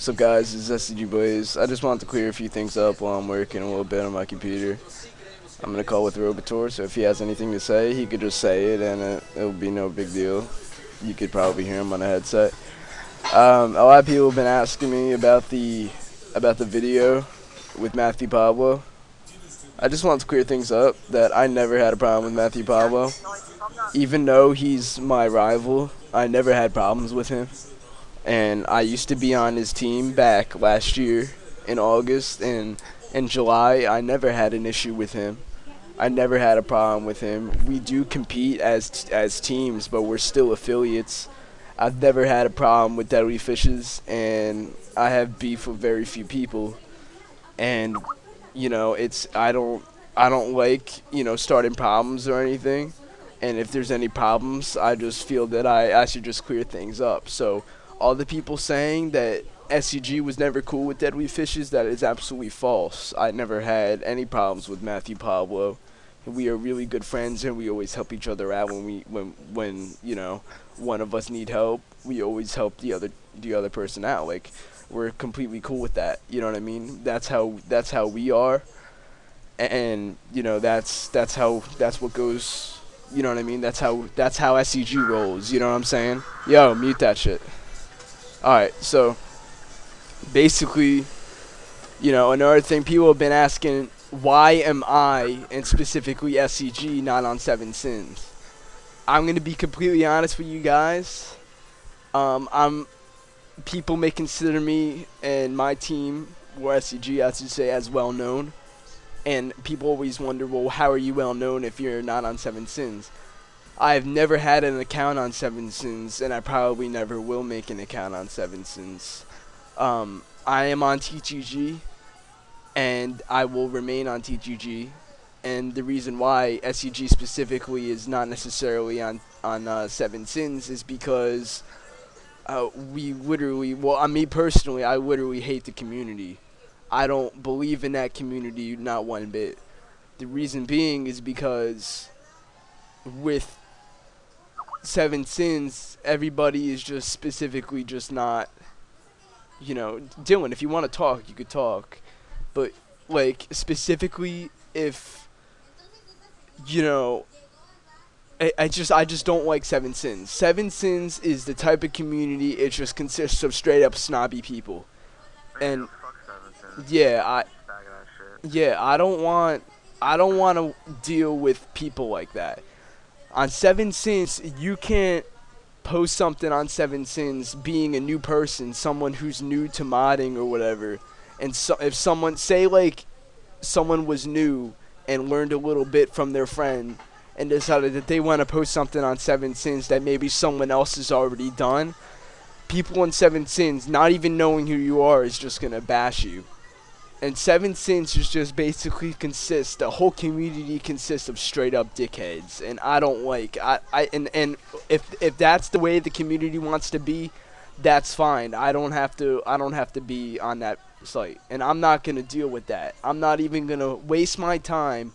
What's up, guys? This is SEG Blaze. I just wanted to clear a few things up while I'm working a little bit on my computer. I'm going to call with ROBATORE, so if he has anything to say, he could just say it, and it'll be no big deal. You could probably hear him on a headset. A lot of people have been asking me about the video with Matthew Pablo. I just wanted to clear things up that I never had a problem with Matthew Pablo. Even though he's my rival, I never had problems with him. And I used to be on his team back last year in August, and in July I never had an issue with him. I never had a problem with him. We do compete as teams, but we're still affiliates. I've never had a problem with Deadly Fishes, and I have beef with very few people. And I don't like starting problems or anything. And if there's any problems, I just feel that I should just clear things up. So all the people saying that SEG was never cool with Deadly Fishes, that is absolutely false. I never had any problems with Matthew Pablo. We are really good friends, and we always help each other out when one of us need help. We always help the other person out. Like, we're completely cool with that. You know what I mean? That's how we are, and that's what goes. You know what I mean? That's how SEG rolls. You know what I'm saying? Yo, mute that shit. Alright, so basically, another thing people have been asking, why am I, and specifically SEG, not on 7ensins? I'm going to be completely honest with you guys. People may consider me and my team, or SEG, I should say, as well known. And people always wonder, well, how are you well known if you're not on 7ensins? I've never had an account on 7ensins, and I probably never will make an account on 7ensins. I am on TTG, and I will remain on TTG. And the reason why SEG specifically is not necessarily on 7ensins is because we literally, well, me personally, I literally hate the community. I don't believe in that community not one bit. The reason being is because with 7ensins, everybody is just specifically just not, Dylan, if you want to talk, you could talk. But, like, specifically, if, I just don't like 7ensins. 7ensins is the type of community, it just consists of straight up snobby people. And, yeah, I don't want to deal with people like that. On 7ensins, you can't post something on 7ensins being a new person, someone who's new to modding or whatever. And so if someone, say like someone was new and learned a little bit from their friend and decided that they want to post something on 7ensins that maybe someone else has already done, people on 7ensins, not even knowing who you are, is just going to bash you. And 7ensins is just basically the whole community consists of straight up dickheads, and I don't like. And if that's the way the community wants to be, that's fine. I don't have to be on that site, and I'm not gonna deal with that. I'm not even gonna waste my time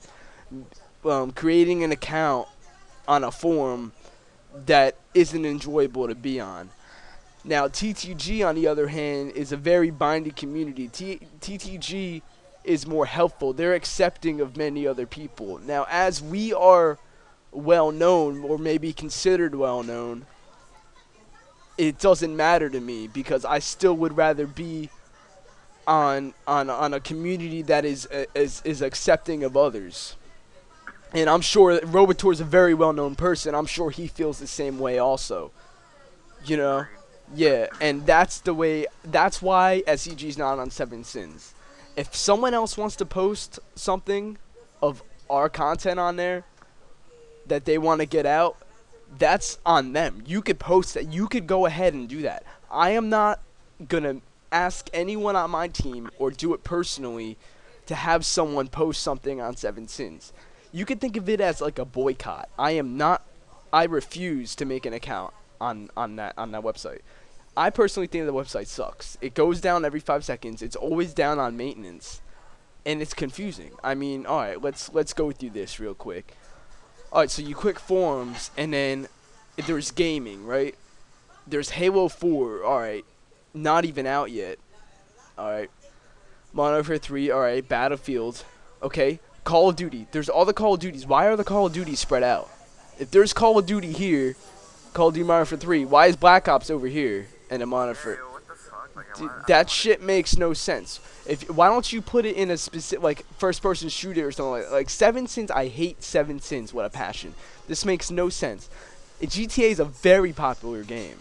creating an account on a forum that isn't enjoyable to be on. Now, TTG, on the other hand, is a very binding community. TTG is more helpful. They're accepting of many other people. Now, as we are well-known, or maybe considered well-known, it doesn't matter to me, because I still would rather be on a community that is accepting of others. And I'm sure that ROBATORE is a very well-known person. I'm sure he feels the same way also. Yeah, and that's why SEG's not on 7ensins. If someone else wants to post something of our content on there that they want to get out, that's on them. You could post that. You could go ahead and do that. I am not going to ask anyone on my team or do it personally to have someone post something on 7ensins. You could think of it as like a boycott. I refuse to make an account on that website. I personally think the website sucks. It goes down every 5 seconds. It's always down on maintenance, and it's confusing. I mean, all right, let's go through this real quick. All right, so you click forums, and then there's gaming, right? There's Halo 4. All right, not even out yet. All right. Modern Warfare 3. All right. Battlefield. Okay. Call of Duty. There's all the Call of Duties. Why are the Call of Duties spread out? If there's Call of Duty here, Call of Duty Modern Warfare 3, why is Black Ops over here and a Modern Warfare? What the fuck? Like, That shit makes no sense. Why don't you put it in a specific like first-person shooter or something like Seven Sins? I hate Seven Sins. What a passion. This makes no sense. GTA is a very popular game.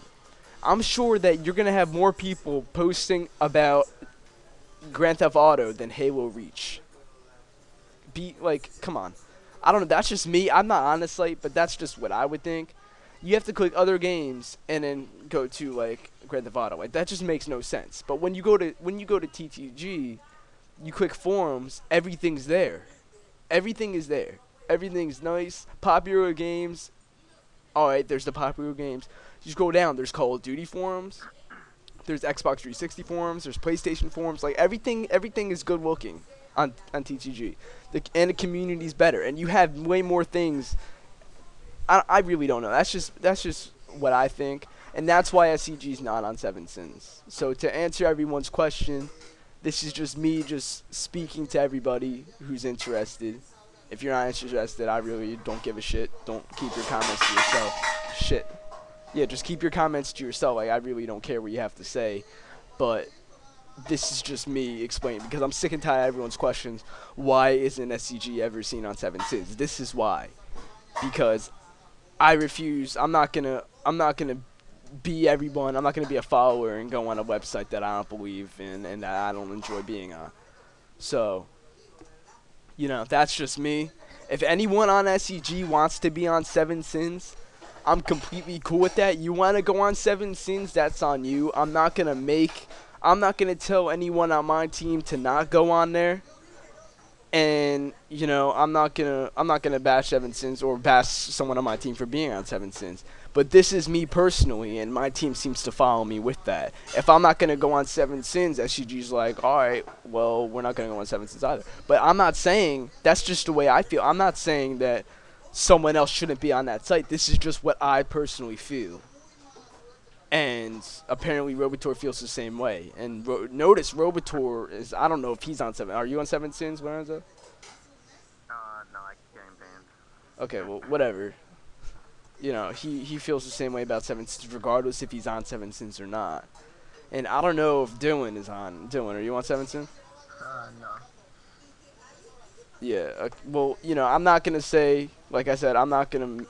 I'm sure that you're gonna have more people posting about Grand Theft Auto than Halo Reach. Come on. I don't know. That's just me. I'm not on the site, but that's just what I would think. You have to click other games and then go to like Grand Theft Auto. Like that just makes no sense. But when you go to TTG, you click forums, everything's there. Everything is there. Everything's nice. Popular games. All right, there's the popular games. You scroll down, there's Call of Duty forums. There's Xbox 360 forums. There's PlayStation forums. Like everything is good looking on TTG. And the community's better. And you have way more things. I really don't know. That's just what I think, and that's why SEG's not on Seven Sins. So to answer everyone's question, this is just me just speaking to everybody who's interested. If you're not interested, I really don't give a shit. Don't keep your comments to yourself. Shit. Yeah, just keep your comments to yourself. Like I really don't care what you have to say, but this is just me explaining because I'm sick and tired of everyone's questions. Why isn't SEG ever seen on Seven Sins? This is why. Because I refuse. I'm not gonna be everyone. I'm not gonna be a follower and go on a website that I don't believe in and that I don't enjoy being on. So, that's just me. If anyone on SEG wants to be on Seven Sins, I'm completely cool with that. You want to go on Seven Sins, that's on you. I'm not gonna tell anyone on my team to not go on there. And I'm not gonna bash Seven Sins or bash someone on my team for being on Seven Sins. But this is me personally, and my team seems to follow me with that. If I'm not gonna go on Seven Sins, SGG's like, all right, well, we're not gonna go on Seven Sins either. But I'm not saying that's just the way I feel. I'm not saying that someone else shouldn't be on that site. This is just what I personally feel. And apparently Robatore feels the same way. And notice Robatore is, I don't know if he's on Seven. Are you on Seven Sins, Lorenzo? No, I keep getting banned. Okay, well, whatever. He feels the same way about Seven Sins, regardless if he's on Seven Sins or not. And I don't know if Dylan is on. Dylan, are you on Seven Sins? No. Yeah, well, I'm not going to say, like I said, I'm not going to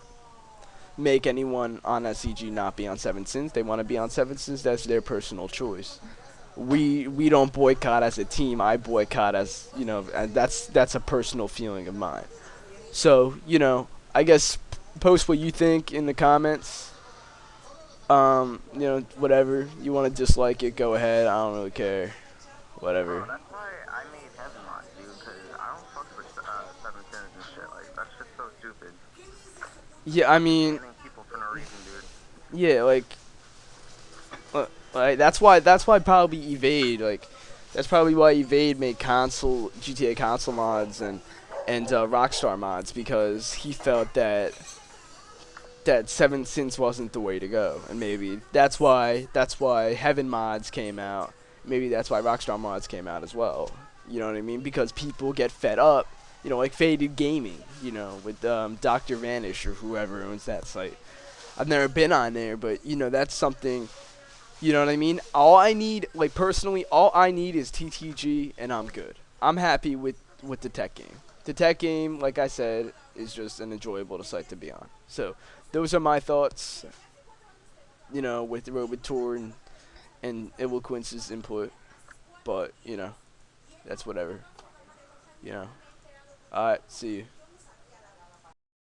make anyone on SEG not be on Seven Sins. They want to be on Seven Sins. That's their personal choice. We don't boycott as a team. I boycott as and that's a personal feeling of mine. So I guess post what you think in the comments. Whatever you want to dislike it, go ahead. I don't really care. Whatever. Oh, that's why I made Heaven Mod, dude, because I don't fuck with Seven Sins and shit. Like that shit's so stupid. Yeah, I mean. People for no reason, dude. Yeah, like that's why probably Evade that's probably why Evade made GTA console mods and Rockstar mods, because he felt that Seven Sins wasn't the way to go, and maybe that's why Heaven mods came out. Maybe that's why Rockstar mods came out as well. You know what I mean? Because people get fed up. Like Faded Gaming. With Dr. Vanish or whoever owns that site. I've never been on there, but that's something. You know what I mean? All I need, personally, all I need is TTG, and I'm good. I'm happy with the tech game. The tech game, like I said, is just an enjoyable site to be on. So those are my thoughts. With ROBATORE and Illoquence's input, but that's whatever. Alright, see you.